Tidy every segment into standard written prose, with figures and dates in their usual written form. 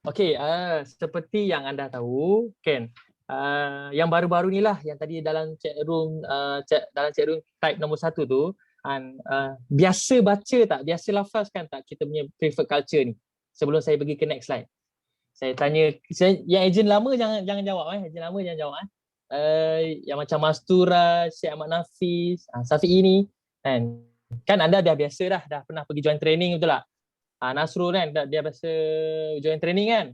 Okey, seperti yang anda tahu kan, yang baru-baru ni lah yang tadi dalam chat room, dalam chat room type nombor 1 tu kan, biasa baca tak, biasa lafazkan tak kita punya preferred culture ni? Sebelum saya pergi ke next slide. Saya tanya, yang ejen lama jangan jawab ejen lama jangan jawab yang macam Mastura, Syed Ahmad Nafis, Safi'i ni kan anda dah biasa dah pernah pergi join training betul tak? Nasrul kan dia biasa join training kan.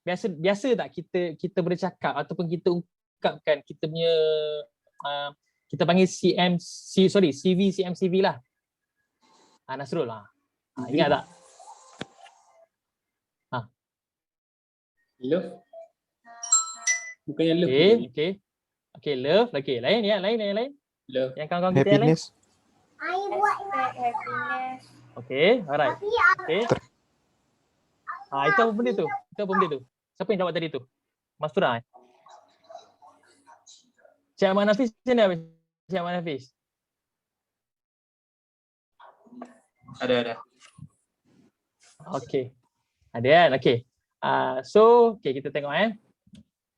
Biasa tak kita bercakap ataupun kita ungkapkan kita punya kita panggil CV CMCV lah. Nasrul ingat tak? Love. Bukannya love. Okay, love. Okay, lain. Love. Yang kawan-kawan kita yang lain. Happiness. Okay, alright. Okay. Itu apa benda tu? Siapa yang jawab tadi tu? Mastura Syed Ahmad Nafis macam mana? Syed Ahmad Nafis? Ada. Okay. Ada kan? Okay. So, kita tengok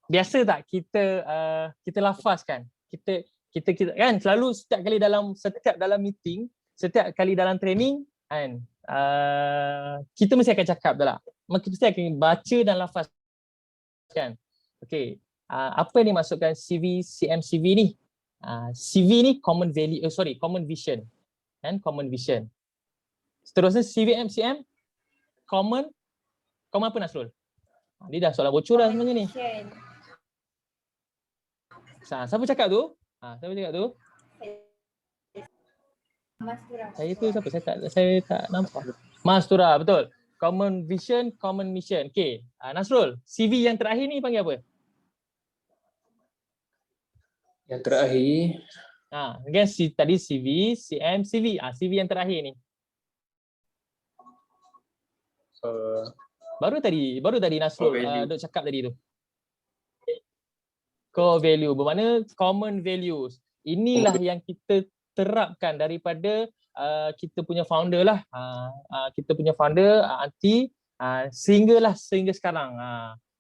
biasa tak kita lafazkan? Kita kan selalu setiap dalam meeting, setiap kali dalam training kan, kita mesti akan cakap dah lah. Kita mesti akan baca dan lafazkan. Okey. Apa yang dimaksudkan CV CMCV ni? CV ni common vision. Kan, common vision. Seterusnya CV MCM common apa Nasrul? Dia dah soalan bocor dah sebenarnya ni. Siapa cakap tu? Mastura. Saya tak nampak. Mastura, betul. Common vision, common mission. Okey. Nasrul, CV yang terakhir ni panggil apa? Yang terakhir. Kan tadi CV, CM, CV. CV yang terakhir ni. Baru tadi Nasrul duk cakap tadi tu. Core value bermakna common values. Inilah yang kita terapkan daripada kita punya founder lah. Kita punya founder Anti sehingga sekarang.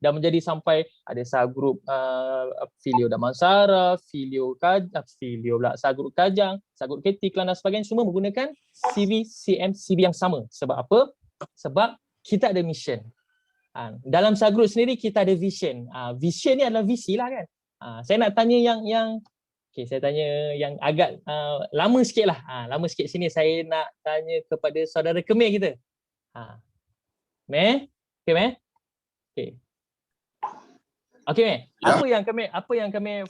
Dah menjadi sampai ada subgroup Filio Damansara, Filio subgroup Kajang, subgroup KT, Kelang dan sebagainya, semua menggunakan CV CMCV yang sama. Sebab apa? Sebab kita ada mission. Dalam subgroup sendiri kita ada vision. Vision ni adalah visi lah kan. Saya nak tanya yang saya tanya yang agak lama sikit lah. Lama sikit sini saya nak tanya kepada saudara Kemeh kita. Meh? Okay, Meh? Okay, Meh. Ya. Apa yang Kemeh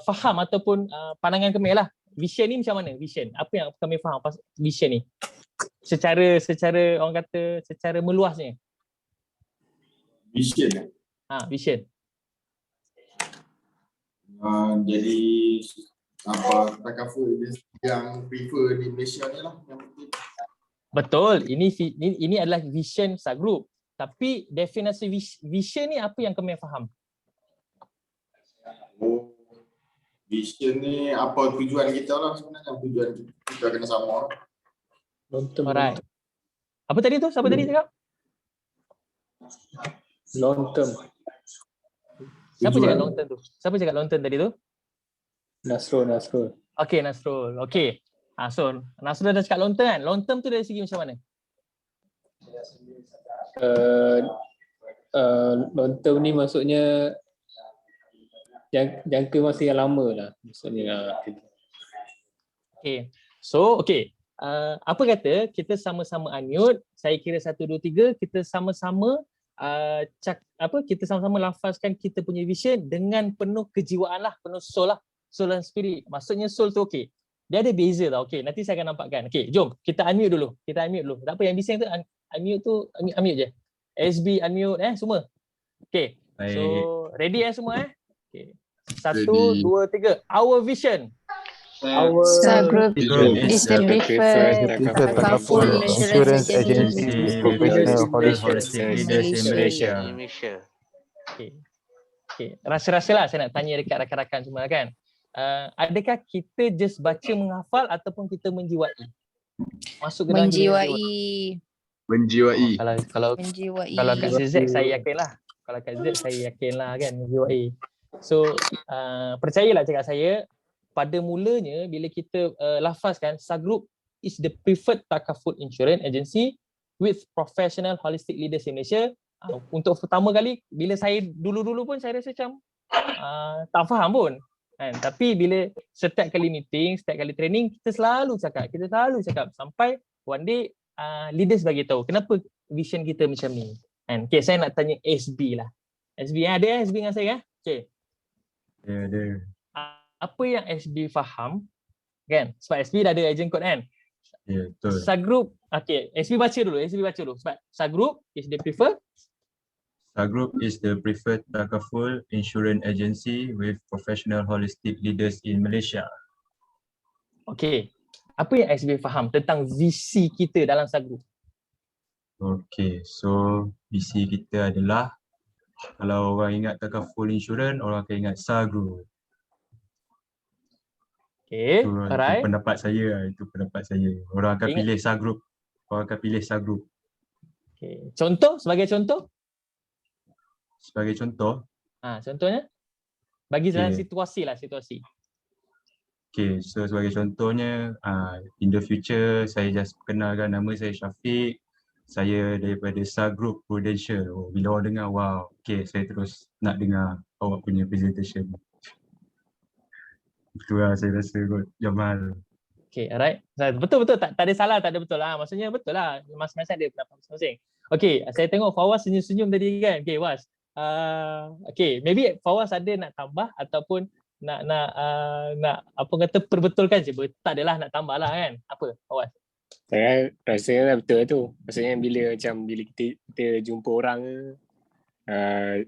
faham ataupun pandangan Kemeh lah. Vision ni macam mana? Vision. Apa yang Kemeh faham vision ni? Secara orang kata secara meluasnya. Vision. Vision. Jadi apa cover yang prefer di Malaysia ni lah yang penting. Betul. Ini adalah vision subgroup. Tapi definisi vision ni apa yang kami faham? Vision ni apa tujuan kita lah sebenarnya. Tujuan kita kena sama. Alright. Apa tadi tu? Siapa tadi cakap? Long term. Siapa cakap long term tu? Siapa cakap long term tadi tu? Nasrul. Okay, Nasrul. Okay. So, Nasrul dah cakap long term kan? Long term tu dari segi macam mana? Long term ni maksudnya jangka masa yang lama lah. Maksudnya. Okay. So, okay. Apa kata kita sama-sama unmute, saya kira 1, 2, 3, kita sama-sama kita sama-sama lafazkan kita punya vision dengan penuh kejiwaan lah, penuh soul lah, soul and spirit. Maksudnya soul tu okay. Dia ada beza tau. Okay, nanti saya akan nampakkan. Okay, jom kita unmute dulu. Tak apa yang bising tu unmute tu unmute je. SB unmute semua. Okay. So ready semua Okay. 1, 2, 3. Our vision. Our subgroup is the preferred powerful insurance agency with holistic leaders in Malaysia. Okay. Rasa-rasa lah saya nak tanya dekat rakan-rakan semua kan. Adakah kita just baca menghafal ataupun kita menjiwai? Masuk ke dalam menjiwai. Menjiwai. Kalau Menjiwai. Kak ZZ saya yakin lah. Kalau Kak ZZ saya yakin lah kan UAE. So percayalah cakap saya, pada mulanya bila kita lafazkan Sagroup is the preferred takaful insurance agency with professional holistic leaders in Malaysia. Untuk pertama kali bila saya dulu-dulu pun saya rasa macam tak faham pun. Kan? Tapi bila setiap kali meeting, setiap kali training kita selalu cakap sampai one day leaders bagi tahu kenapa vision kita macam ni. Kan? Okay, saya nak tanya SB lah. SB ada SB dengan saya? Okay. Ya, ada. Apa yang SB faham kan? Sebab SB dah ada agent code kan? Ya, betul. Sagroup, okay, SB baca dulu sebab Sagroup is the preferred. Sagroup is the preferred takaful insurance agency with professional holistic leaders in Malaysia. Okay. Apa yang SB faham tentang visi kita dalam Sagroup? Okay, so visi kita adalah, kalau orang ingat takaful insurance, orang akan ingat Sagroup. Okay, Itu alright. pendapat saya. Orang akan pilih Sagroup. Okay. Sebagai contoh? Sebagai contoh, Contohnya? Bagi dalam Okay. situasi. okay, so sebagai contohnya, in the future, saya just perkenalkan nama saya Syafiq. Saya daripada Sagroup Prudential. Bila orang dengar, wow, okay, saya terus nak dengar awak punya presentation. Itulah saya rasa kot, Jamal. Okay, alright. Betul tak ada salah, tak ada betul lah. Maksudnya betul lah. Masing-masing ada pendapat masing-masing. Okay, saya tengok Fawaz senyum-senyum tadi kan. Okay, Was. Okay, maybe Fawaz ada nak tambah ataupun nak apa kata perbetulkan je. Tak adalah nak tambah lah kan. Apa Fawaz? Saya rasa betul tu. Maksudnya bila kita jumpa orang,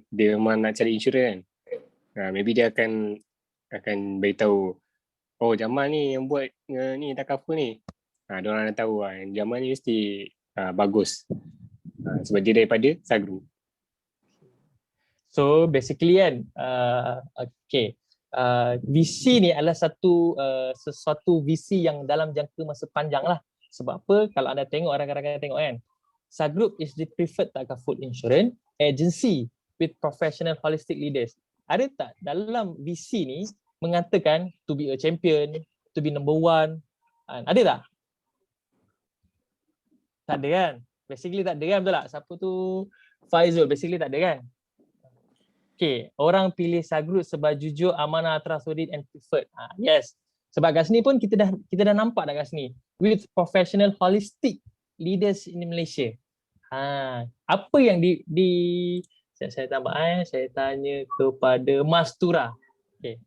dia memang nak cari insurans kan. Maybe dia akan beritahu, oh Jamal ni yang buat ni takaful ni. Diorang dah tahu Jamal ni mesti bagus. Sebab dia daripada Sagroup. So basically kan, okay, visi ni adalah sesuatu visi yang dalam jangka masa panjang lah. Sebab apa? Kalau anda tengok, rakan-rakan tengok kan, Sagroup is the preferred takaful insurance agency with professional holistic leaders. Ada tak dalam visi ni mengatakan to be a champion, to be number one? Ada tak? Tak ada kan? Basically tak ada kan, betul tak? Siapa tu? Faizul, basically tak ada kan? Okay, orang pilih Sagroup sebab jujur, amanah, trustworthy and preferred. Yes. Sebab kat sini pun kita dah nampak dah kat sini. With professional holistic leaders in Malaysia. Apa yang saya tambah saya tanya kepada Mas Tura. Okay.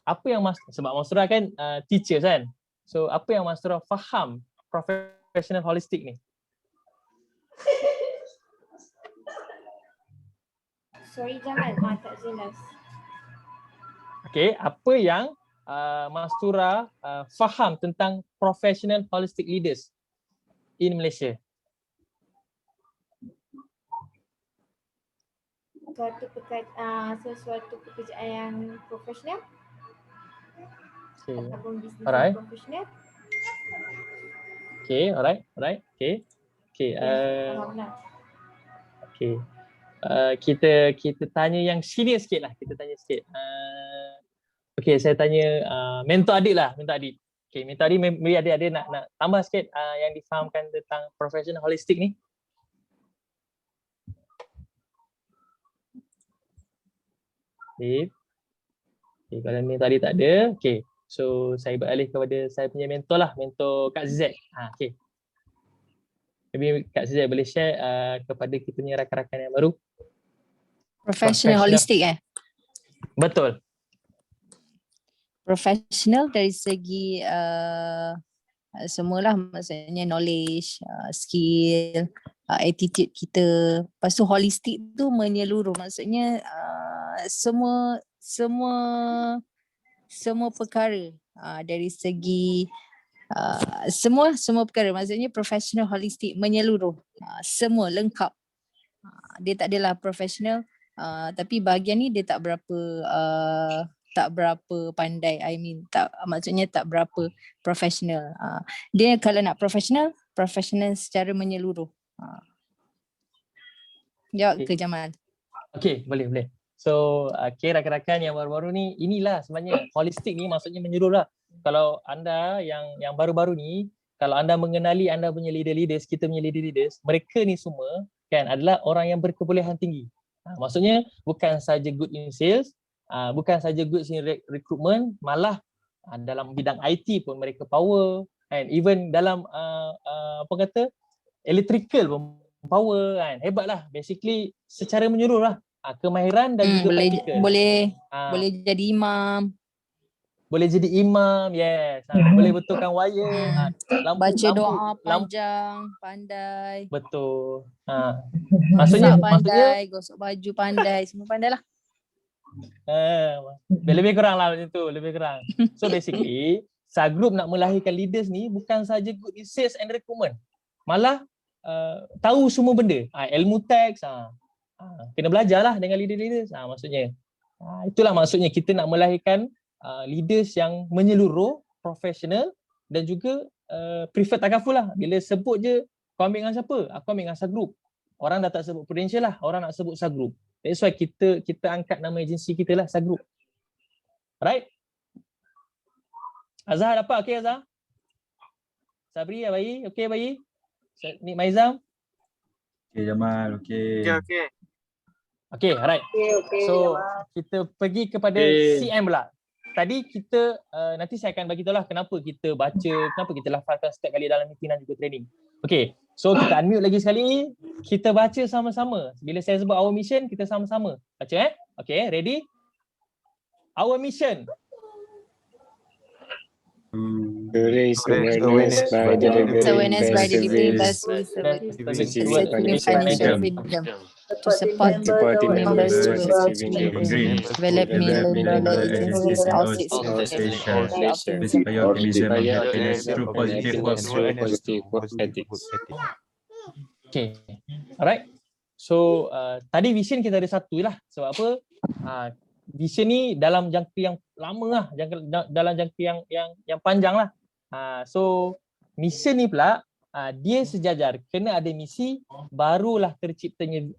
Apa yang sebab Mas Tura kan teachers kan. So apa yang Mas Tura faham professional holistic ni? Sorry Jamal, tak jelas. Okay, apa yang Mas Tura faham tentang professional holistic leaders in Malaysia? Sesuatu pekerjaan yang profesional Okay. ataupun bisnes Alright. yang profesional. Okay, alright. Okay. Faham lah. Okay. Kita tanya yang senior sikit lah. Okay, saya tanya mentor Adik lah. Okay, mentor Adik maybe ada nak tambah sikit yang difahamkan tentang professional holistic ni. Okay, kalau mentor Adik tak ada, okay. So saya beralih kepada saya punya mentor lah, mentor Kak Z. Okay. Maybe Kak Z boleh share kepada kita punya rakan-rakan yang baru. Professional holistic Betul. Professional dari segi semualah, maksudnya knowledge, skill, attitude kita. Lepas tu holistic tu menyeluruh, maksudnya semua perkara dari segi semua perkara, maksudnya professional holistic menyeluruh, semua lengkap. Dia tak adalah professional tapi bahagian ni dia tak berapa pandai, maksudnya tak berapa profesional. Dia kalau nak profesional secara menyeluruh. Jawab Okay. ke Jamal. Okay, boleh. So, rakan-rakan yang baru-baru ni, inilah sebenarnya holistik ni maksudnya menyeluruh lah. Kalau anda yang baru-baru ni, kalau anda mengenali anda punya leaders, kita punya leaders, mereka ni semua kan adalah orang yang berkebolehan tinggi. Maksudnya bukan saja good in sales, bukan saja good in recruitment, malah dalam bidang IT pun mereka power, and even dalam apa kata electrical pun power kan. Hebatlah, basically secara menyeluruh lah. Kemahiran dan juga Boleh praktikal. boleh jadi imam, Boleh jadi imam, yes. Boleh betulkan wire, baca doa panjang, pandai. Betul. Masak Maksudnya pandai, gosok baju pandai, semua pandai lah. lebih kurang lah macam tu, lebih kurang. So basically, Sagroup nak melahirkan leaders ni bukan saja good in sales and recruitment. Malah tahu semua benda. Ilmu teks, kena belajarlah dengan leaders. Maksudnya. Itulah maksudnya kita nak melahirkan leaders yang menyeluruh, profesional dan juga preferred takaful lah. Bila sebut je, kau ambil dengan siapa? Aku ambil dengan Sagroup. Orang dah tak sebut Prudential lah, orang nak sebut Sagroup. That's why kita angkat nama agensi kita lah, Sagroup. Right? Azhar dapat? Okay Azhar? Sabri, Abai? Okay Abai? Nik Maizam? Okay Jamal, okay. Okay, alright. So, kita pergi kepada CM pula. Tadi kita, nanti saya akan bagi tahu lah kenapa kita baca, kenapa kita lafalkan setiap kali dalam meeting dan juga training. Okay, so kita unmute lagi sekali. Kita baca sama-sama. Bila saya sebut our mission, kita sama-sama. Baca Okay, ready? Our mission. To raise awareness by delivering best financial freedom. To support members towards achieving dreams. Develop million-dollar agencies outside Malaysia. Inspire optimism and happiness through positive work ethics. Okay, alright. So, tadi vision kita ada satu lah. Sebab apa? Vision ni dalam jangka yang lama lah, dalam jangka yang panjang lah. So mission ni pula dia sejajar, kena ada misi, barulah terciptanya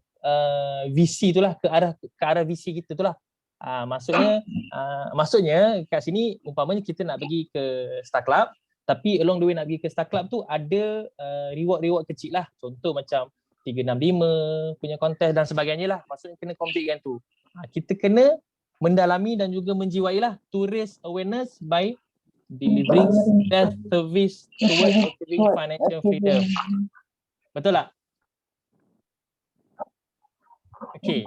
visi tu lah, ke arah visi kita tu lah. Maksudnya kat sini umpamanya kita nak pergi ke Star Club, tapi along the way nak pergi ke Star Club tu ada reward kecil lah. Contoh macam 365 punya kontes dan sebagainya lah. Maksudnya kena complete kan tu. Kita kena mendalami dan juga menjiwai lah, to raise awareness by delivering best service towards achieving financial freedom. Betul tak? Okay.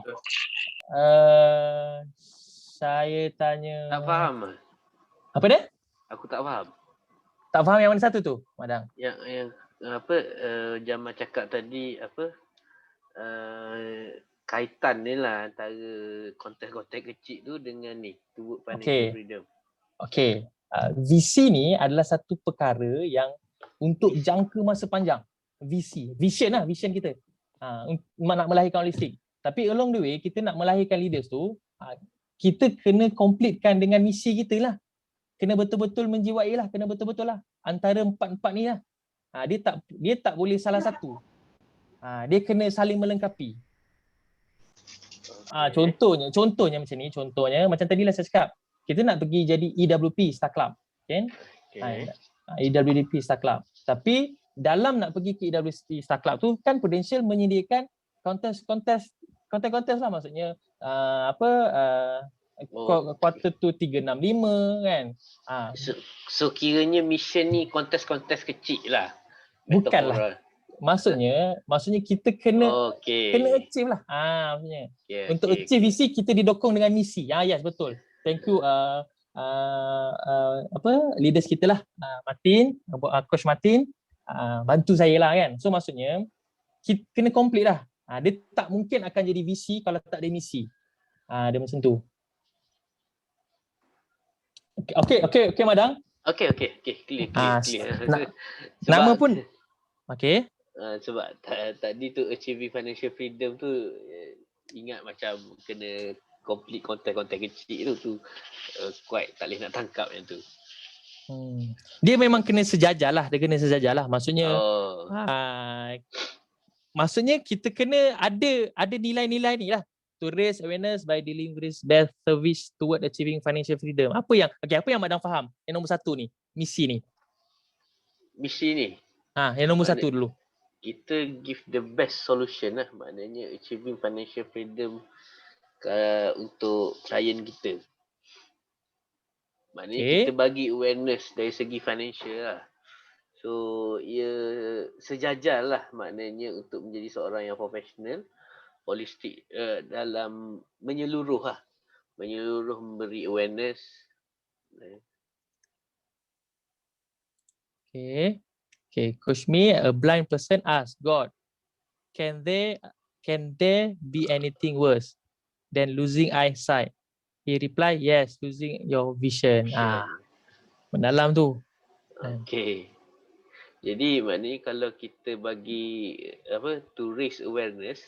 Saya tanya. Tak faham. Apa dia? Aku tak faham. Tak faham yang mana satu tu, Madang? Yang apa Jamal cakap tadi apa? Kaitan ni lah antara kontes-kontes kecil tu dengan ni, toward financial freedom. Okay. Visi ni adalah satu perkara yang untuk jangka masa panjang. Vision lah, vision kita. Nak melahirkan holistik. Tapi along the way, kita nak melahirkan leaders tu, kita kena completekan dengan misi kita lah. Kena betul-betul menjiwai lah, kena betul-betul lah. Antara empat-empat ni lah. Dia tak boleh salah satu. Dia kena saling melengkapi. Contohnya macam ni, macam tadi lah saya cakap, kita nak pergi jadi EWP Star Club, kan? EWP Star Club. Tapi dalam nak pergi ke EWP Star Club tu kan Prudential menyediakan kontes lah, maksudnya quarter to 365 kan. So kiranya mission ni kontes-kontes kecil lah. Bukanlah. Maksudnya kita kena achieve lah. Maksudnya. Untuk achieve visi kita didokong dengan misi. Yes, betul. Thank you leaders kita lah, Martin, Coach Martin, bantu saya lah kan. So maksudnya kita kena complete lah. Dia tak mungkin akan jadi visi kalau tak ada misi. Dia macam tu. Okay Madang. Okay, clear. Nama pun okay. Sebab tadi tu achieving financial freedom tu ingat macam kena complete konten-konten kecil tu quite tak boleh nak tangkap yang tu. Dia memang kena sejajar lah. Maksudnya maksudnya kita kena ada nilai-nilai ni lah. To raise awareness by delivering best service toward achieving financial freedom. Apa yang Madam faham? Yang nombor 1 ni, misi ni. Misi ni Yang nombor 1 dulu. kita give the best solution lah, maknanya achieving financial freedom untuk klien kita. Maknanya kita bagi awareness dari segi financial lah. So ia sejajar lah maknanya untuk menjadi seorang yang profesional, holistik dalam menyeluruh lah. Menyeluruh memberi awareness. Okay, Coach Me, a blind person asked God, can there be anything worse than losing eyesight? He replied, yes, losing your vision. Mendalam tu. Okay. Jadi maknanya kalau kita bagi to raise awareness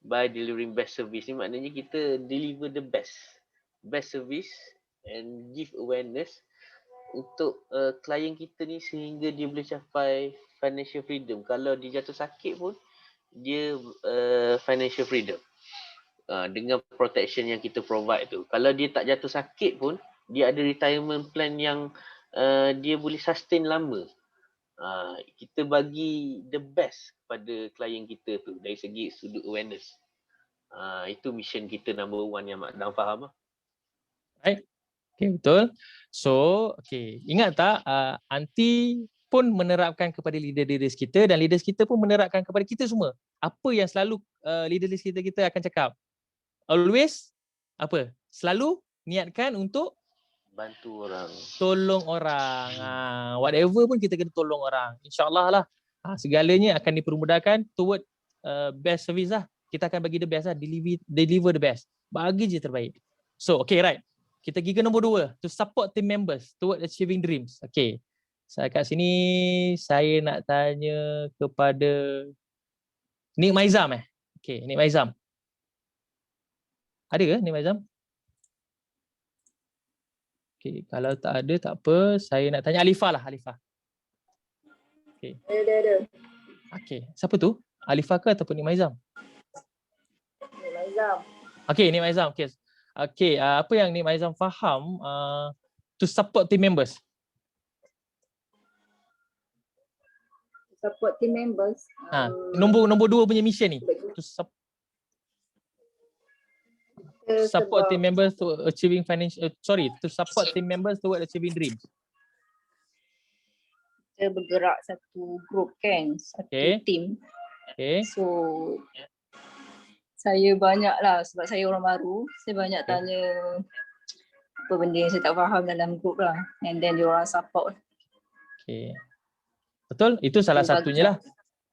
by delivering best service ni, maknanya kita deliver the best service and give awareness untuk klien kita ni sehingga dia boleh capai financial freedom. Kalau dia jatuh sakit pun dia financial freedom dengan protection yang kita provide tu. Kalau dia tak jatuh sakit pun dia ada retirement plan yang dia boleh sustain lama. Kita bagi the best kepada klien kita tu dari segi sudut awareness. Itu mission kita number 1 yang Mak Dam faham lah. Right. Okay, betul. So, ingat tak Anti pun menerapkan kepada leaders kita dan leaders kita pun menerapkan kepada kita semua. Apa yang selalu leaders kita akan cakap? Always selalu niatkan untuk bantu orang. Tolong orang. Whatever pun kita kena tolong orang. InsyaAllah lah. Segalanya akan dipermudahkan toward best service lah. Kita akan bagi the best lah. Deliver the best. Bagi je terbaik. So, right. Kita pergi ke nombor 2. To support team members toward achieving dreams. Saya kat sini, saya nak tanya kepada Nik Maizam Nik Maizam. Ada ke Nik Maizam? Kalau tak ada, tak apa. Saya nak tanya Alifah lah. Alifah. Ada. Siapa tu? Alifah ke ataupun Nik Maizam? Nik Maizam. Nik Maizam. Apa yang Nik Maizam faham to support team members? Support team members. Nombor 2 punya mission ni. To support team members to achieving to support team members toward achieving dreams. Kita bergerak satu group kan, satu team. So saya banyak lah sebab saya orang baru, saya banyak tanya apa benda yang saya tak faham dalam group lah, and then dia orang support. Betul, itu salah satunya lah.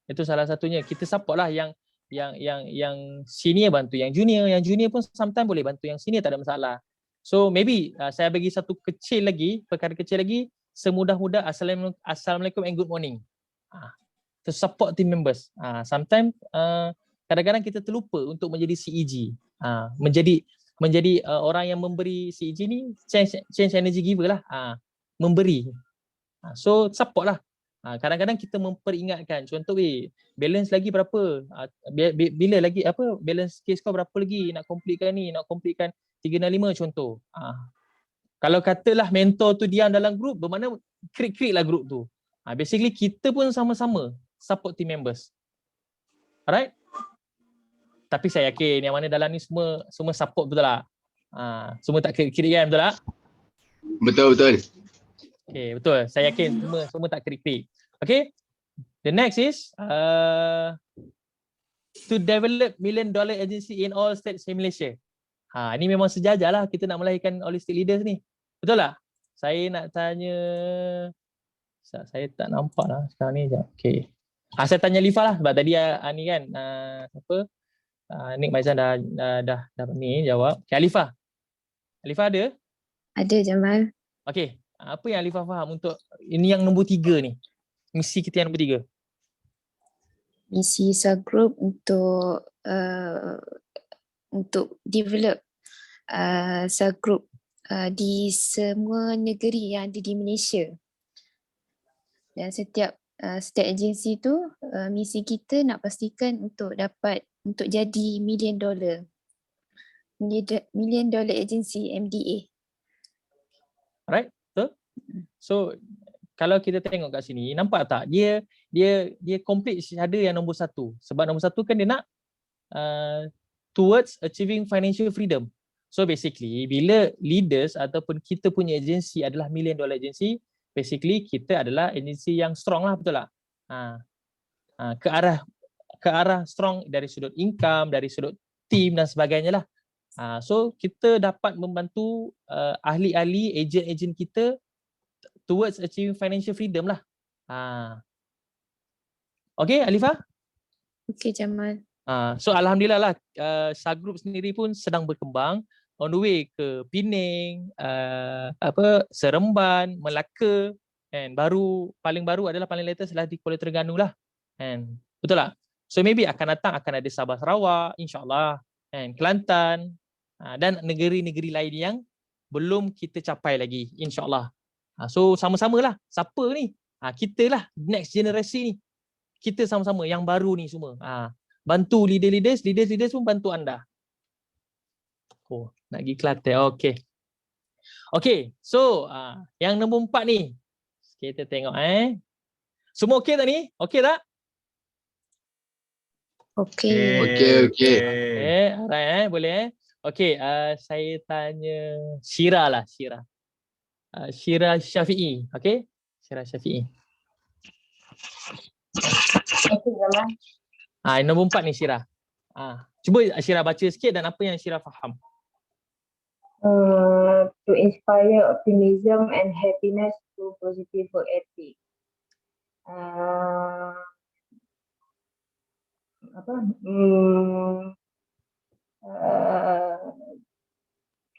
Itu salah satunya. Kita support lah yang senior bantu yang junior pun sometimes boleh bantu yang senior, tak ada masalah. So maybe saya bagi satu perkara kecil lagi, semudah-mudah Assalamualaikum and good morning. To support team members. Sometimes kadang-kadang kita terlupa untuk menjadi CEG. Menjadi orang yang memberi CEG ni change energy giver lah. Memberi. So support lah. Kadang-kadang kita memperingatkan, contoh balance lagi berapa, bila lagi balance case kau berapa lagi nak completekan ni, nak completekan 365 contoh. Kalau katalah mentor tu diam dalam group, bermakna krik-krik lah group tu. Basically kita pun sama-sama support team members. Alright? Tapi saya yakin yang mana dalam ni semua support, betul tak? Semua tak krik-krik kan, betul tak? Betul. Betul. Saya yakin semua tak krik-krik. The next is to develop $1 million agency in all states in Malaysia. Ini memang sejajar lah kita nak melahirkan holistic leaders ni. Betul tak? Saya nak tanya, saya tak nampak lah sekarang ni. Saya tanya Lifah lah sebab tadi ni kan Nik Maizan dah ni jawab. Alifah ada? Ada, Jamal. Apa yang Alifah faham untuk ini yang nombor 3 ni? Misi kita yang nombor 3. Misi subgroup untuk develop subgroup di semua negeri yang ada di Malaysia. Dan setiap setiap agensi tu misi kita nak pastikan untuk jadi $1 million agency MDA. Alright, betul? So kalau kita tengok kat sini, nampak tak dia complete syahada yang nombor 1. Sebab nombor 1 kan dia nak towards achieving financial freedom. So basically bila leaders ataupun kita punya agensi adalah $1 million agency, basically kita adalah agensi yang strong lah, betul tak? Ke arah strong dari sudut income, dari sudut team dan sebagainya lah. So kita dapat membantu ahli-ahli, ejen-ejen kita towards achieving financial freedom lah. Okay, Alifah? Okay, Jamal. So alhamdulillah lah, Sagroup sendiri pun sedang berkembang on the way ke Pening, Seremban, Melaka, and paling baru adalah paling latest adalah di Kuala Terengganu lah. And betul tak? So maybe akan datang akan ada Sabah Sarawak, insyaAllah, and Kelantan, dan negeri-negeri lain yang belum kita capai lagi, insyaAllah. So sama-samalah, siapa ni? Kita lah, next generasi ni. Kita sama-sama yang baru ni semua. Bantu leaders pun bantu anda. Oh, nak pergi Kelantan. Okay, so yang nombor 4 ni. Kita tengok semua okey tak ni? Okey tak? Okay. Alright, boleh Okay, saya tanya Syira lah, Syira. Syira Syafi'i, okay? Syira Syafi'i. Okay, Jamal. Nombor 4 ni Syira. Cuba Syira baca sikit dan apa yang Syira faham. To inspire optimism and happiness through positive work ethic.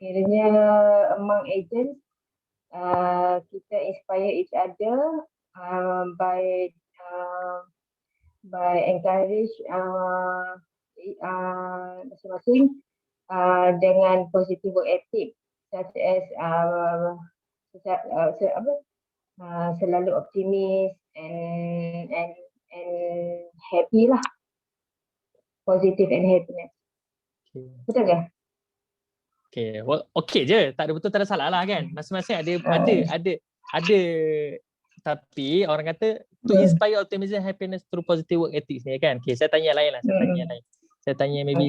Kiranya among agents, kita inspire each other by encourage masing-masing dengan positive work ethic, such as selalu optimis and happy lah, positive and happiness. Betul ke? Okay je, tak ada betul, tak ada salah lah kan. Masing-masing ada tapi orang kata to inspire optimism and happiness through positive work ethics ni kan. Okay, saya tanya lain lah, saya tanya maybe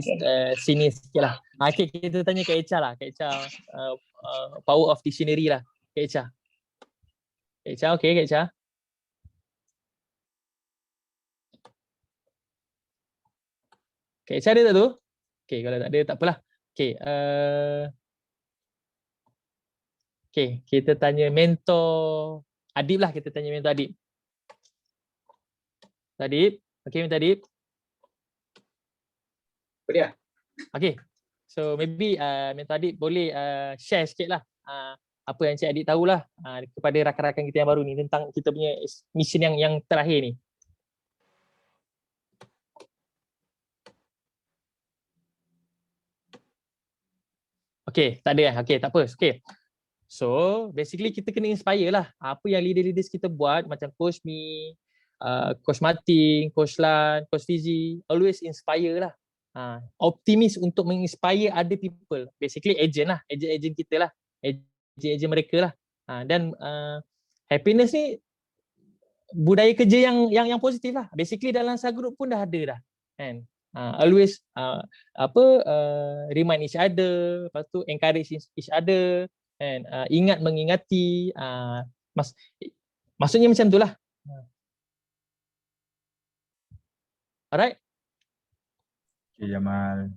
sini sikit lah. Okay, kita tanya Kak Echa lah. Kak Echa, power of dictionary lah. Kak Echa. Okay Kak Echa. Kak Echa ada tak tu? Okay, kalau tak ada tak apalah. Okay, kita tanya mentor Adib lah, kita tanya mentor Adib. Okay, mentor Adib. Boleh. Okay, so maybe mentor Adib boleh share sikit lah apa yang Cik Adib tahulah kepada rakan-rakan kita yang baru ni tentang kita punya mission yang terakhir ni. Okay, tak ada okay, tak apa. Okay. So, basically kita kena inspire lah. Apa yang leaders kita buat macam Coach Mi, Coach Martin, Coach Lan, Coach Fizi, always inspire lah. Optimis untuk menginspire other people. Basically agent lah, agent kita lah. Agent mereka lah. Dan happiness ni budaya kerja yang positif lah. Basically dalam Sagroup pun dah ada dah. Kan? Always remind each other, lepas tu encourage each other, and ingat mengingati, maksudnya macam itulah. Alright. Okay, Jamal.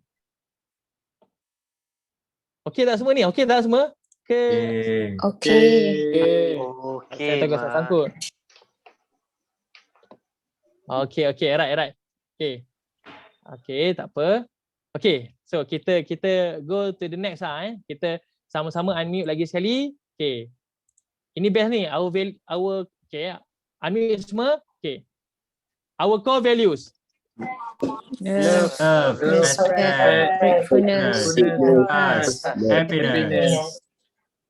Okay tak semua ni? Okay tak semua? Okay. Saya tengok saya sangkut. Okay, alright. Okay, tak apa. Okay, so kita go to the next lah. Kita sama-sama unmute lagi sekali. Okay. Ini best ni. Okay, unmute semua. Okay. Our core values. Love, respect, Gratefulness, happiness.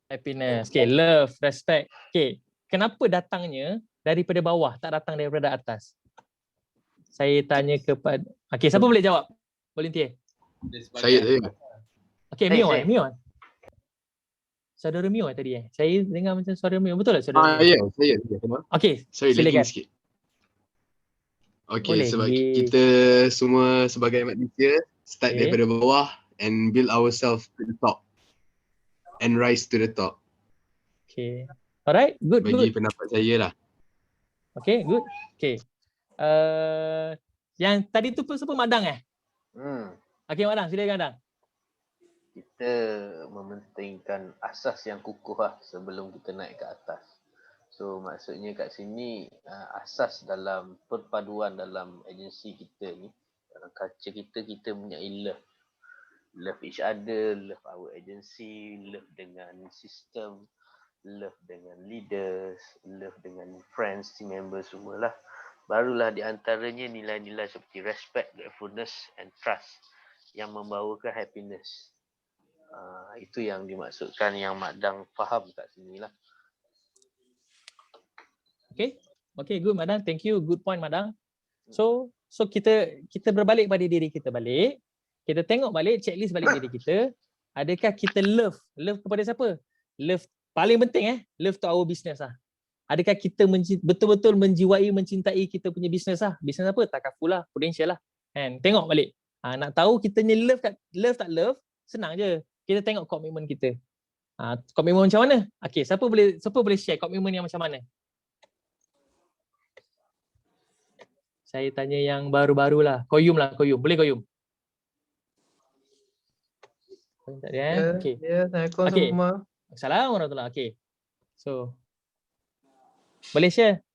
Happiness. Okay, love, respect. Okay, kenapa datangnya daripada bawah, tak datang daripada atas? Saya tanya kepada, okey, siapa boleh jawab? Volunteer. Saya. Okey, Mio Mio. Saudara Mio tadi Saya dengar macam saudara Mio. Betul tak saudara Mio? Ya, saya. Okey, Sorry, silakan. lagging sikit. Okay, Boleh. sebab kita semua sebagai manusia start daripada bawah and build ourselves to the top and rise to the top. Okay. Alright, good. Bagi pendapat saya lah. Okay, good. Okay. Yang tadi tu siapa Madang Okay, Madang, silakan Madang. Kita mementingkan asas yang kukuh lah sebelum kita naik ke atas. So maksudnya kat sini asas dalam perpaduan dalam agensi kita ni, dalam culture kita mempunyai love. Love each other, love our agency, love dengan sistem, love dengan leaders, love dengan friends, team members semualah. Barulah di antaranya nilai-nilai seperti respect, gratefulness and trust yang membawakan happiness. Itu yang dimaksudkan yang Madang faham kat sini lah. Okay, good Madang. Thank you. Good point Madang. So kita berbalik pada diri kita balik. Kita tengok balik, checklist balik diri kita. Adakah kita love? Love kepada siapa? Love paling penting love to our business lah. Adakah kita betul-betul menjiwai, mencintai kita punya business lah? Business apa? Takaful lah, Prudential lah. And tengok balik. Nak tahu kita ni love tak love, senang je. Kita tengok komitmen kita. Komitmen macam mana? Okay, siapa boleh share komitmen yang macam mana? Saya tanya yang baru-baru lah. Koyum. Boleh Koyum? Tak ada Okay. Assalamualaikum semua. Assalamualaikum warahmatullahi. Okay. So, boleh share?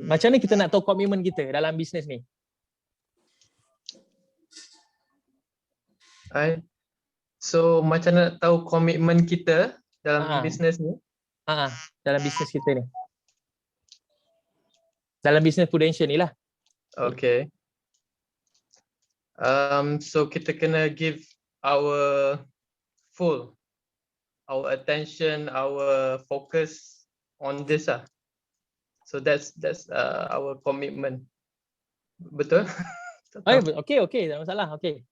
Macam mana kita nak tahu komitmen kita dalam bisnes ni? So, macam mana nak tahu komitmen kita dalam bisnes ni? Dalam bisnes kita ni. Dalam bisnes Prudential ni lah. Okay. So, kita kena give our attention, our focus on this lah. So that's our commitment. Betul? Okay, tak masalah. Okay.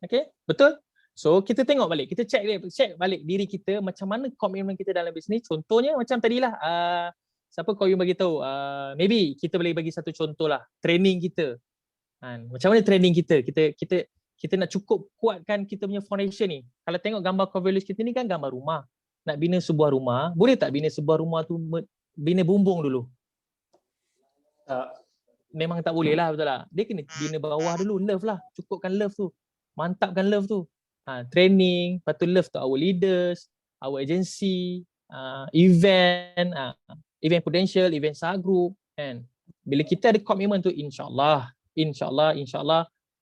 Okay, betul. So kita tengok balik, kita check balik diri kita macam mana komitmen kita dalam bisnes. Contohnya macam tadilah siapa kau yang bagi tahu, maybe kita boleh bagi satu contoh lah, training kita. Macam mana training kita? Kita nak cukup kuatkan kita punya foundation ni. Kalau tengok gambar core values kita ni kan gambar rumah. Nak bina sebuah rumah, boleh tak bina sebuah rumah tu bina bumbung dulu? Memang tak boleh lah, betul tak? Dia kena bina bawah dulu, love lah. Cukupkan love tu. Mantapkan love tu. Training, lepas tu love to our leaders, our agency, event Prudential, event Sahar Group, kan? Bila kita ada komitmen tu, insyaAllah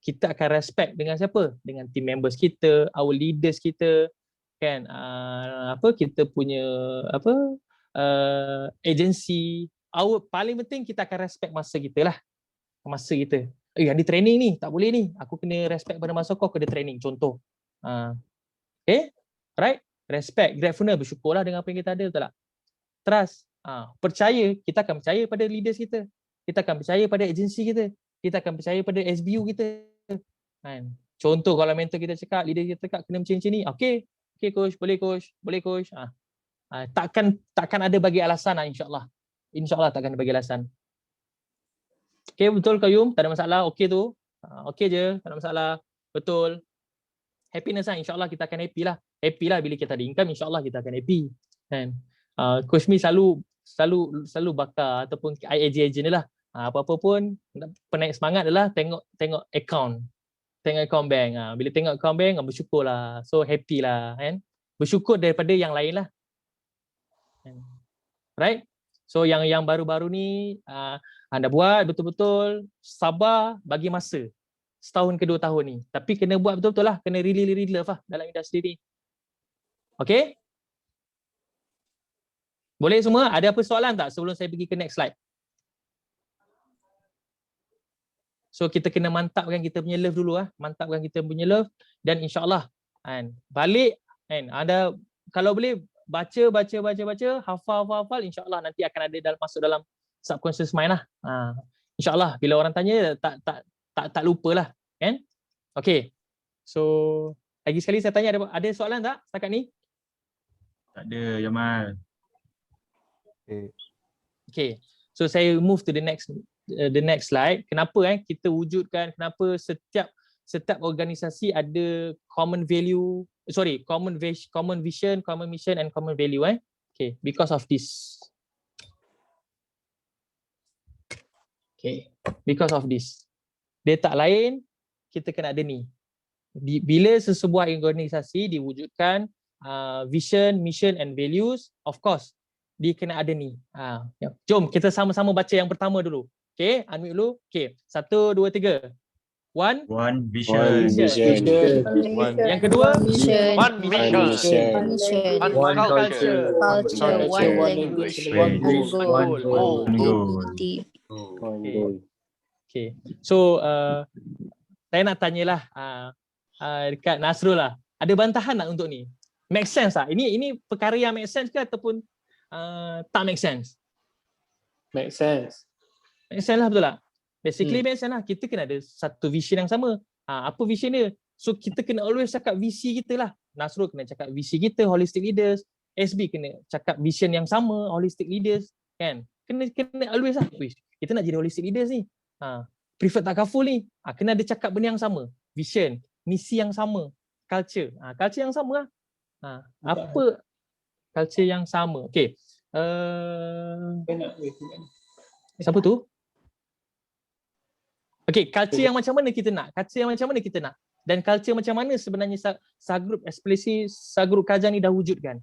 kita akan respect dengan siapa? Dengan team members kita, our leaders kita, kan? Kita punya agency. Paling penting kita akan respect masa kita lah. Masa kita. Ada training ni, tak boleh ni. Aku kena respect pada masa kau kena training. Contoh. Okay? Right? Respect, gratefulness, bersyukurlah dengan apa yang kita ada, betul tak? Trust. Percaya, kita akan percaya pada leaders kita. Kita akan percaya pada agensi kita. Kita akan percaya pada SBU kita. Contoh kalau mentor kita cakap, leader kita cakap kena macam ni. Okay coach, boleh coach. Takkan ada bagi alasan lah, InsyaAllah takkan ada bagi alasan. Okay, betul Qayyum, tak ada masalah. Okay tu. Okay je, tak ada masalah. Betul. Happiness lah, insyaAllah kita akan happy lah. Happy lah bila kita ada income, insyaAllah kita akan happy. Coach Mi selalu bakar ataupun agent lah. Apa-apa pun penaik semangat adalah tengok account. Tengok account bank. Bila tengok account bank, bersyukur lah. So happy lah, kan? Bersyukur daripada yang lain lah. Right? So yang baru-baru ni anda buat betul-betul sabar bagi masa. Setahun ke 2 tahun ni. Tapi kena buat betul-betul lah. Kena really love lah dalam industri ni. Okay? Boleh semua? Ada apa soalan tak sebelum saya pergi ke next slide? So kita kena mantapkan kita punya love dulu lah. Mantapkan kita punya love. Dan insyaAllah balik, anda kalau boleh baca, hafal, insya-Allah nanti akan ada masuk dalam subconscious mind lah. InsyaAllah bila orang tanya tak lupalah, kan? Okay. So lagi sekali saya tanya, ada soalan tak setakat ni? Tak ada, Jamal. Okay. So saya move to the next slide. Kenapa kita wujudkan, kenapa setiap organisasi ada common value, common vision, common mission and common value Okay, because of this. Okay, because of this. Dia tak lain, kita kena ada ni. Bila sesebuah organisasi diwujudkan vision, mission and values, of course dia kena ada ni. Jom kita sama-sama baca yang pertama dulu. Okay, unmute dulu. Okay, 1, 2, 3. One vision. Yang kedua, One mission. One culture. One language. One goal. Okay. So saya nak tanyalah dekat Nasrul lah. Ada bantahan tak untuk ni? Make sense tak? Ini perkara yang make sense ke ataupun tak make sense? Make sense. Make sense lah, betul tak? Basically make sense lah. Kita kena ada satu vision yang sama. Apa vision dia? So kita kena always cakap visi kita lah. Nasrul kena cakap visi kita, holistic leaders. SB kena cakap vision yang sama, holistic leaders. Kan? Kena always lah. Kita nak jadi holistic leaders ni. Preferred takaful ni. Kena ada cakap benda yang sama. Vision, misi yang sama, culture. Culture yang sama lah. Apa culture yang sama? Okay. Siapa tu? Okay, culture yang macam mana kita nak? Culture yang macam mana kita nak? Dan culture macam mana sebenarnya Sagrup Eksplesi, Sagrup Kajang ni dah wujudkan?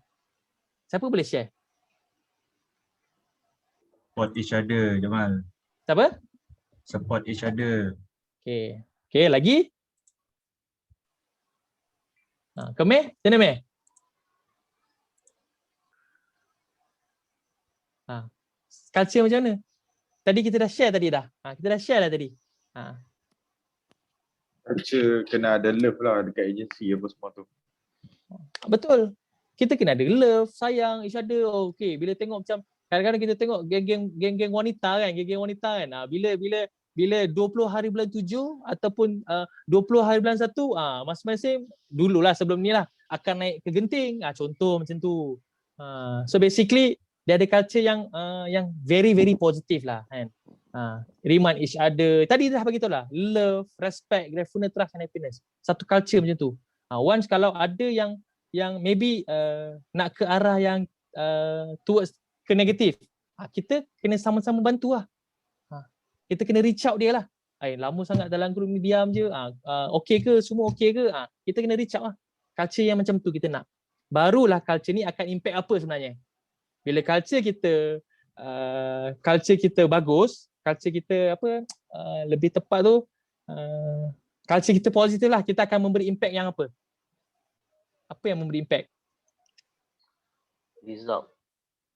Siapa boleh share? Support each other, Jamal. Siapa? Support each other. Okay. Okay, lagi? Kemeh? Macam mana, Meh? Culture macam mana? Tadi kita dah share tadi dah. Kita dah share lah tadi. Culture kena ada love lah dekat agensi apa semua tu. Betul. Kita kena ada love, sayang each other. Okay, bila tengok macam kadang-kadang kita tengok geng-geng wanita kan. Bila 20 hari bulan 7 ataupun 20 hari bulan 1, masing-masing dululah sebelum ni lah akan naik ke genting. Contoh macam tu. So basically dia ada culture yang very very positif lah kan. Remind each other. Tadi dah bagi tahu lah, love, respect, gratefulness, trust and happiness. Satu culture macam tu. Once kalau ada yang maybe nak ke arah yang towards ke negatif, kita kena sama-sama bantu lah. Kita kena reach out dia lah. Lama sangat dalam group ni diam je. Okay ke? Semua okay ke? Kita kena reach out lah. Culture yang macam tu kita nak. Barulah culture ni akan impact apa sebenarnya. Bila culture kita bagus, culture kita lebih tepat tu, culture kita positif lah, kita akan memberi impact yang apa? Apa yang memberi impact? Result.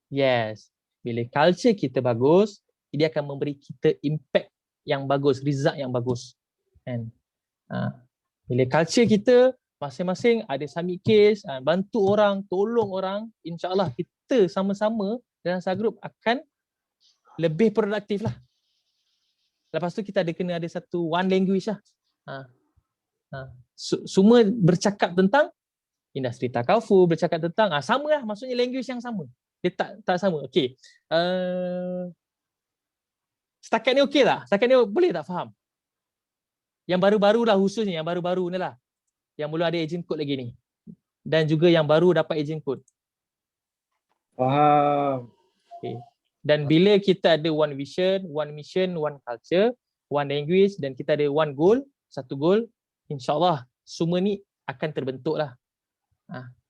Yes. Bila culture kita bagus, dia akan memberi kita impact yang bagus, result yang bagus. Kan? Bila culture kita masing-masing ada submit case, bantu orang, tolong orang, insya-Allah kita sama-sama dalam Sagrup akan lebih produktif lah. Lepas tu kita kena ada satu one language lah. Semua bercakap tentang industri takaful, bercakap tentang sama lah, maksudnya language yang sama. Dia tak sama. Okey. Setakat ni okey tak? Setakat ni boleh tak faham? Yang baru-baru lah, khususnya yang baru-baru ni lah. Yang belum ada agent code lagi ni. Dan juga yang baru dapat agent code. Faham. Okay. Dan bila kita ada one vision, one mission, one culture, one language dan kita ada one goal, satu goal, insya-Allah semua ni akan terbentuk lah.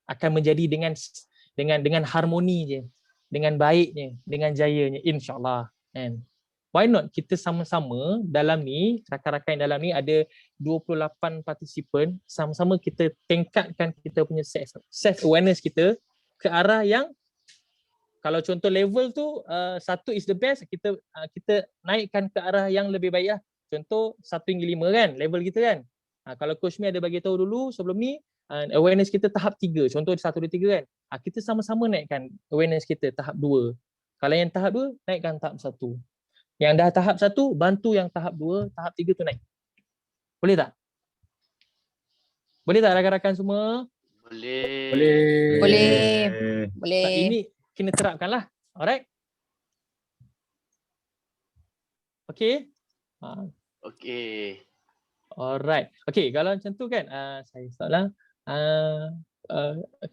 Akan menjadi dengan harmoni je, dengan baiknya, dengan jayanya, insya-Allah. And why not kita sama-sama dalam ni, rakan-rakan dalam ni ada 28 partisipan, sama-sama kita tingkatkan kita punya self awareness kita ke arah yang, kalau contoh level tu 1 is the best, kita naikkan ke arah yang lebih baik lah. Contoh 1 hingga 5 kan level kita kan. Kalau Coach Mi ada bagi tahu dulu sebelum ni, awareness kita tahap 3. Contoh 1, 2, 3 kan. Kita sama-sama naikkan awareness kita tahap 2. Kalau yang tahap 2, naikkan tahap 1. Yang dah tahap 1, bantu yang tahap 2, tahap 3 tu naik. Boleh tak? Boleh tak rakan-rakan semua? Boleh. Boleh. Ini kena terapkan lah. Alright? Okay? Okay. Alright. Okay, kalau macam tu kan, saya soalan.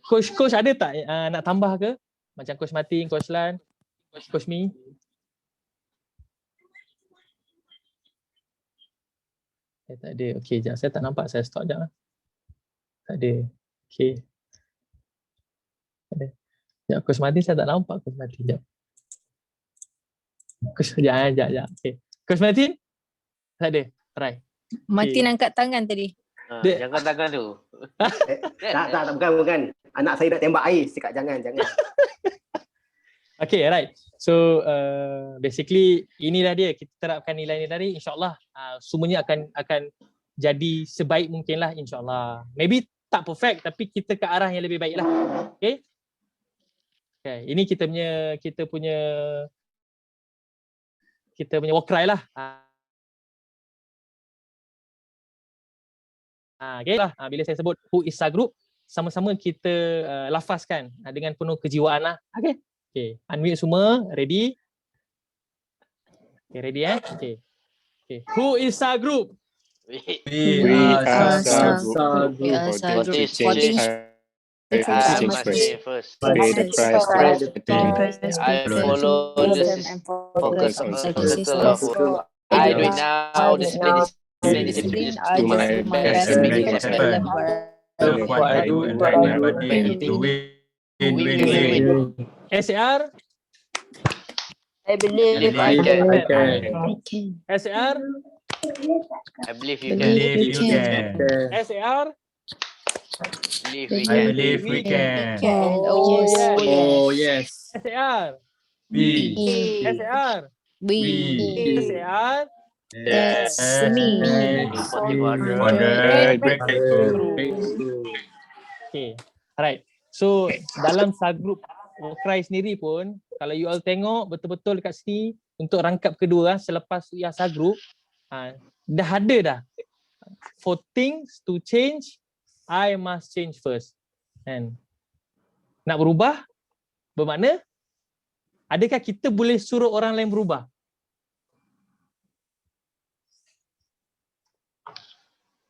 Coach ada tak nak tambah ke? Macam Coach Martin, Coach Lan, Coach Mi? Tak ada. Okay, sekejap. Saya tak nampak. Saya stop sekejap. Tak ada. Okay. Tak ada. Sekejap, Coach Martin saya tak nampak. Coach Martin, sekejap. Coach, sekejap. Okay. Coach Martin? Tak ada. Try. Martin angkat tangan tadi. Jangan tangan tu. Tak, bukan. Anak saya nak tembak air, cakap jangan. Okay, alright. So basically inilah dia, kita terapkan nilai-nilai tadi, insyaAllah semuanya akan jadi sebaik mungkin lah, insyaAllah. Maybe tak perfect tapi kita ke arah yang lebih baik lah. Okay. Okay, ini kita punya walk cry lah. Okay lah. Bila saya sebut Who is a Group, sama-sama kita lafazkan dengan penuh kejiwaan lah. Okay. Okay, unmute semua, ready? Okay, ready Okay. Okay. Who is a group? We are a group. I follow the system. Focus on I renounce the discipline to my best effort. What I do and my body to win. SAR? I believe I can. SAR? I believe you can. SAR? I believe we can. Oh yes. SAR? We. SAR? SAR? Yes. Me. 100 breakthrough. Okay. Alright. So dalam subgroup Cry sendiri pun, kalau you all tengok betul-betul dekat sini untuk rangkap kedua selepas yang subgroup, dah ada dah. For things to change, I must change first. Kan? Nak berubah bermakna adakah kita boleh suruh orang lain berubah?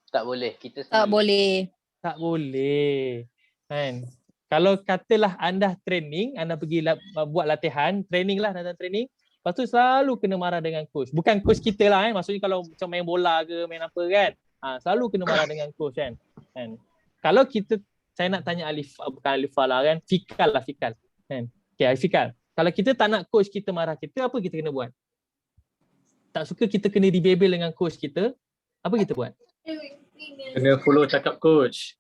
Tak boleh. Kita Tak boleh. Tak boleh. Kan? Kalau katalah anda training, anda pergi buat latihan, training lah, datang training, lepas tu selalu kena marah dengan coach. Bukan coach kita lah, maksudnya kalau macam main bola ke, main apa kan, selalu kena marah dengan coach kan. Kalau kita, saya nak tanya bukan Alifah lah kan, Fikal lah, Fikal. Kan? Okay, Fikal. Kalau kita tak nak coach kita marah kita, apa kita kena buat? Tak suka kita kena dibebel dengan coach kita, apa kita buat? Kena follow cakap coach.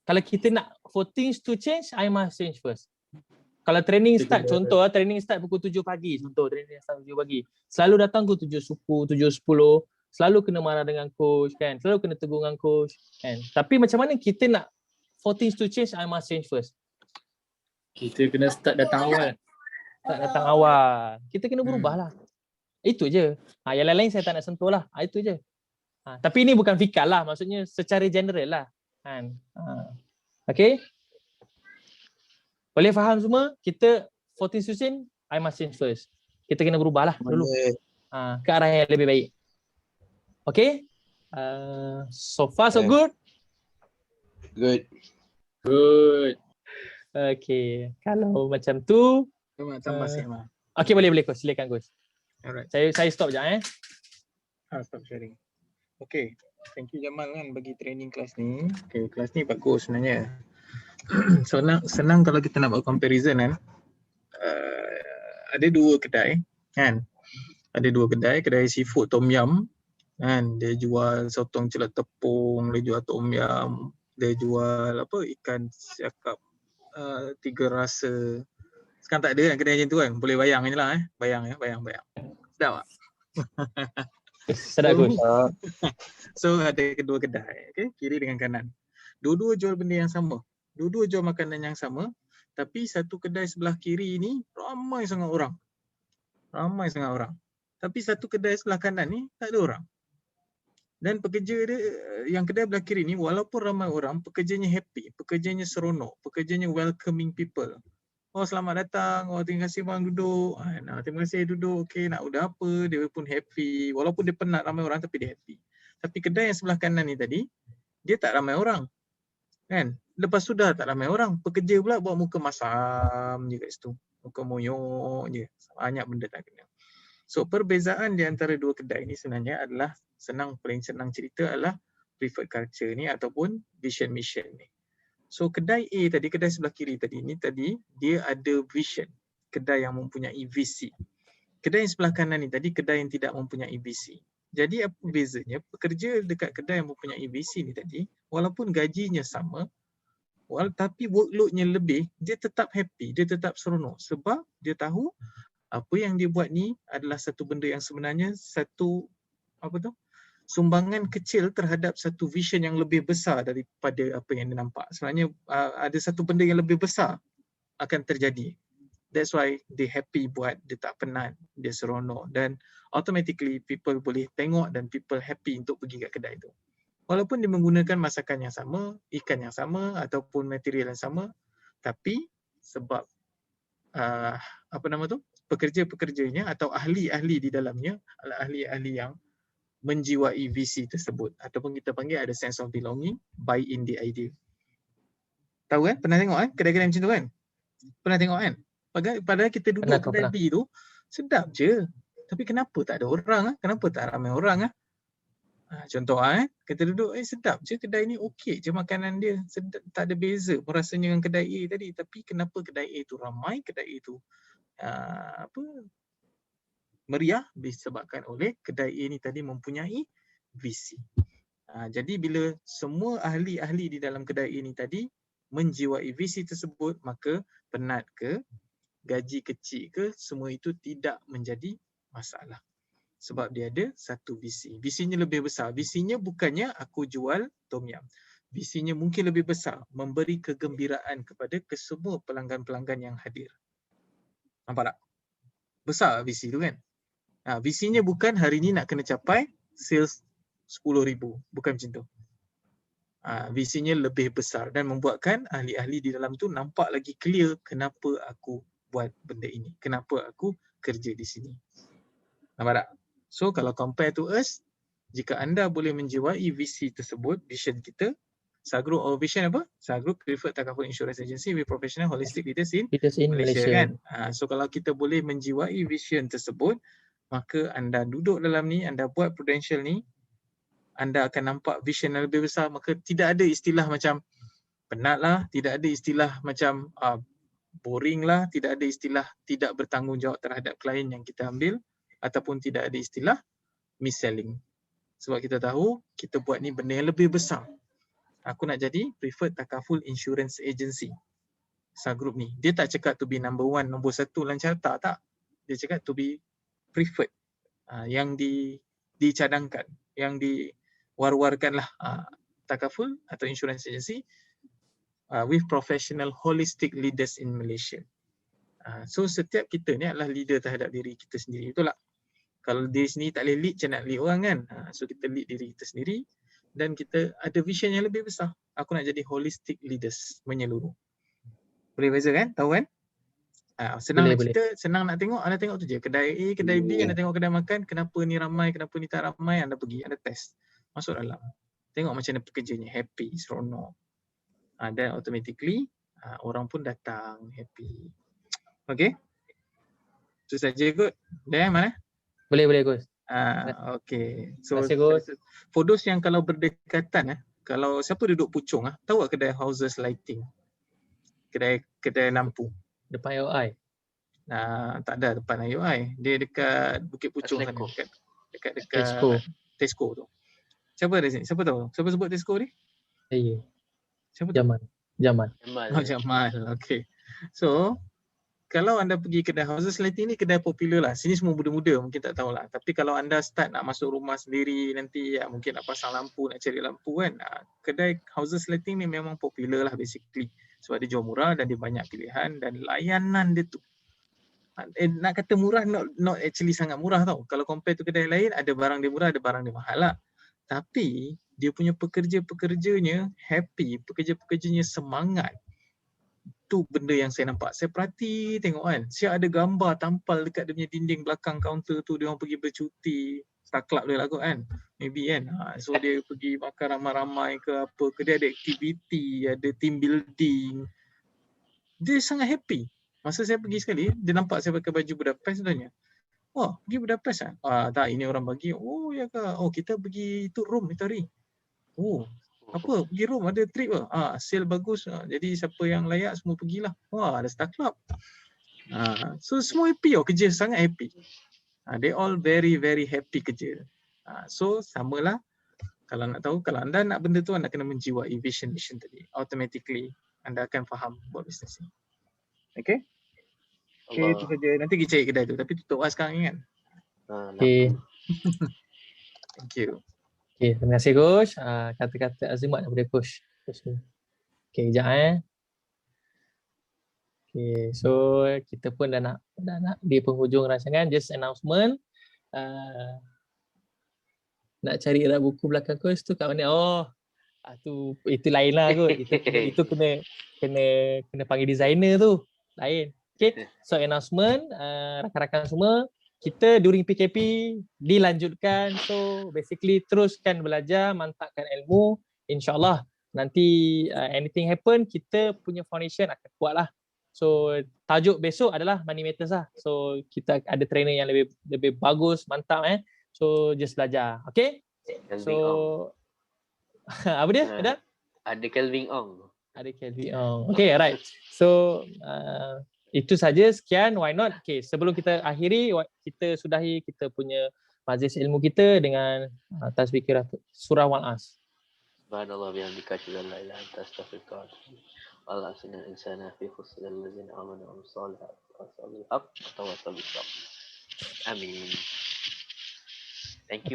Kalau kita nak for things to change, I must change first. Kalau training start, contoh training start pukul 7 pagi, contoh training start 7 pagi. Selalu datang pukul 7 suku, 7.10, selalu kena marah dengan coach kan, selalu kena tegur dengan coach kan. Tapi macam mana kita nak for things to change, I must change first. Kita kena start datang awal. Start datang awal. Kita kena berubah lah. Itu je. Yang lain-lain saya tak nak sentuh lah. Itu je. Tapi ini bukan fikal lah, maksudnya secara general lah. Kan? Okay. Boleh faham semua? Kita 14 susun, I must change first. Kita kena berubah lah dulu. Ke arah yang lebih baik. Okay. So far so good? Good. Okay. Kalau macam tu. Tambah sikit mah. Okay, boleh coach. Silakan coach. Alright. Saya stop sekejap Stop sharing. Okay. Thank you Jamal kan bagi training kelas ni. Okay, kelas ni bagus sebenarnya. Senang kalau kita nak buat comparison kan. Ada dua kedai kan. Ada dua kedai seafood tom yum kan. Dia jual sotong celat tepung, dia jual tom yum, dia jual ikan siakap 3 rasa. Sekarang tak ada kan kedai macam tu kan. Boleh bayang je lah Bayang. Sedap tak? Sedap coach. So ada kedua kedai, okay? Kiri dengan kanan. Dua-dua jual benda yang sama. Dua-dua jual makanan yang sama. Tapi satu kedai sebelah kiri ni ramai sangat orang. Ramai sangat orang. Tapi satu kedai sebelah kanan ni tak ada orang. Dan pekerja dia, yang kedai belah kiri ni walaupun ramai orang, pekerjanya happy, pekerjanya seronok, pekerjanya welcoming people. Oh selamat datang, oh terima kasih bang duduk. Terima kasih duduk, okey nak order apa, dia pun happy. Walaupun dia penat ramai orang tapi dia happy. Tapi kedai yang sebelah kanan ni tadi, dia tak ramai orang. Kan? Lepas sudah tak ramai orang, pekerja pula buat muka masam je kat situ. Muka moyok je. Banyak benda tak kena. So perbezaan di antara dua kedai ni sebenarnya adalah paling senang cerita adalah preferred culture ni ataupun vision mission ni. So kedai A tadi, kedai sebelah kiri tadi ni tadi dia ada vision, kedai yang mempunyai visi. Kedai yang sebelah kanan ni tadi kedai yang tidak mempunyai visi. Jadi apa bezanya? Pekerja dekat kedai yang mempunyai visi ni tadi, walaupun gajinya sama, tapi workloadnya lebih, dia tetap happy, dia tetap seronok sebab dia tahu apa yang dia buat ni adalah satu benda yang sebenarnya satu sumbangan kecil terhadap satu vision yang lebih besar daripada apa yang dia nampak. Sebenarnya ada satu benda yang lebih besar akan terjadi. That's why dia happy buat, dia tak penat, dia seronok dan automatically people boleh tengok dan people happy untuk pergi kat kedai tu. Walaupun dia menggunakan masakan yang sama, ikan yang sama ataupun material yang sama, tapi sebab pekerja-pekerjanya atau ahli-ahli di dalamnya adalah ahli-ahli yang menjiwai visi tersebut ataupun kita panggil ada sense of belonging, buy in the idea. Tahu kan? Pernah tengok kan kedai-kedai macam tu kan? Pernah tengok kan? Padahal kita duduk kedai B tu sedap je. Tapi kenapa tak ada orang? Kenapa tak ramai orang? Contoh kita duduk sedap je kedai ni, okey je makanan dia, sedap, tak ada beza rasanya dengan kedai A tadi. Tapi kenapa kedai A tu ramai, kedai A tu meriah disebabkan oleh kedai A ni tadi mempunyai visi. Jadi bila semua ahli-ahli di dalam kedai A ni tadi menjiwai visi tersebut, maka penat ke, gaji kecil ke, semua itu tidak menjadi masalah. Sebab dia ada satu visi. Visinya lebih besar. Visinya bukannya aku jual tom yum. Visinya mungkin lebih besar, memberi kegembiraan kepada kesemua pelanggan-pelanggan yang hadir. Nampak tak? Besar visi tu kan? Visinya bukan hari ni nak kena capai sales 10,000. Bukan macam tu. Visinya lebih besar dan membuatkan ahli-ahli di dalam tu nampak lagi clear kenapa aku buat benda ini. Kenapa aku kerja di sini. Nampak tak? So kalau compare to us, jika anda boleh menjiwai visi tersebut, vision kita, SAGRUP, our vision apa? SAGRUP Preferred Takaful Insurance Agency with professional holistic leaders in Malaysia kan? So kalau kita boleh menjiwai vision tersebut, maka anda duduk dalam ni, anda buat Prudential ni, anda akan nampak vision yang lebih besar. Maka tidak ada istilah macam penat lah, tidak ada istilah macam boring lah, tidak ada istilah tidak bertanggungjawab terhadap klien yang kita ambil, ataupun tidak ada istilah mis-selling. Sebab kita tahu kita buat ni benda yang lebih besar. Aku nak jadi Preferred Takaful Insurance Agency, SAGRUP ni. Dia tak cakap to be number one, nombor satu dalam carta, tak. Dia cakap to be preferred, yang dicadangkan, yang diwar-warkan lah, Takaful atau Insurance Agency with professional holistic leaders in Malaysia. So setiap kita ni adalah leader terhadap diri kita sendiri, betul tak? Kalau diri sendiri tak boleh lead, macam nak lead orang kan? So kita lead diri kita sendiri dan kita ada vision yang lebih besar. Aku nak jadi holistic leaders, menyeluruh. Boleh beza kan? Tahu kan? Senang boleh, kita senang nak tengok, anda tengok tu je. Kedai A, kedai B, anda tengok kedai makan, kenapa ni ramai, kenapa ni tak ramai, anda pergi, anda test. Masuk dalam. Tengok macam mana pekerjanya, happy, seronok. Dan automatically orang pun datang, happy. Okay? Itu saja kot. Dah mana? Boleh Gus. Okay. So for those yang kalau berdekatan, kalau siapa duduk Puchong, tahu tak kedai Houses Lighting? Kedai lampu. Depan IOI? Tak ada depan IOI. Dia dekat Bukit Puchong sana. Dekat Tesco tu. Siapa ada sini? Siapa tahu? Siapa sebut Tesco ni? Saya. Siapa tahu? Jamal. Oh, Jamal. Okay. So kalau anda pergi kedai houses lighting ni kedai popular lah. Sini semua muda-muda mungkin tak tahulah. Tapi kalau anda start nak masuk rumah sendiri nanti ya, mungkin nak pasang lampu, nak cari lampu kan. Kedai houses lighting ni memang popular lah basically. Sebab dia jual murah dan dia banyak pilihan dan layanan dia tu. Nak kata murah not actually sangat murah tau. Kalau compare tu kedai lain ada barang dia murah, ada barang dia mahal lah. Tapi dia punya pekerja-pekerjanya happy, pekerja-pekerjanya semangat. Tu benda yang saya nampak. Saya perhati tengok kan. Siap ada gambar tampal dekat dia punya dinding belakang kaunter tu, dia orang pergi bercuti. Star Club dia lah kot kan. Maybe kan. So dia pergi makan ramai-ramai ke apa ke, dia ada aktiviti, ada team building. Dia sangat happy. Masa saya pergi sekali, dia nampak saya pakai baju Budapest tanya. Wah, pergi Budapest kan? Tak, ini orang bagi. Oh ya ke? Oh, kita pergi tu Rome itu hari. Oh, apa? Pergi Rome ada trip ke? Sale bagus. Jadi siapa yang layak semua pergilah. Wah, ada Star Club. So semua happy kerja sangat happy. They all very very happy kerja. So samalah. Kalau nak tahu, kalau anda nak benda tu, anda kena menjiwai vision mission tadi. Automatically anda akan faham buat bisnes ni. Okay? Okay, itu saja. Nanti kita cari kedai tu. Tapi tutup lah sekarang ni kan. Okay. Thank you. Okay, terima kasih Coach. Kata-kata azimat daripada Coach ni. Okay, sekejap Okay, so kita pun dah nak di penghujung rancangan. Just announcement. Nak cari rak buku belakang Coach tu kat mana? Itu lain lah kot. Itu kena panggil designer tu. Lain. Okay, so announcement, rakan-rakan semua, kita during PKP dilanjutkan. So basically teruskan belajar, mantapkan ilmu. InsyaAllah nanti anything happen, kita punya foundation akan kuat lah. So tajuk besok adalah Money Matters lah. So kita ada trainer yang lebih bagus, mantap So just belajar. Okay? So apa dia? Ada Kelvin Ong. Okay, right. So itu saja, sekian. Why not? Okay, sebelum kita akhiri, kita sudahi kita punya majlis ilmu kita dengan tasbih surah Wal-As. Subhanallah bihamdika asyhadu an la ilaha illa anta astaghfiruka wa atubu ilaik. Allah asna insana fi khusr allazina amanu wa salihat wa sallu haq wa tawassalu bis sabr. Amin. Thank you.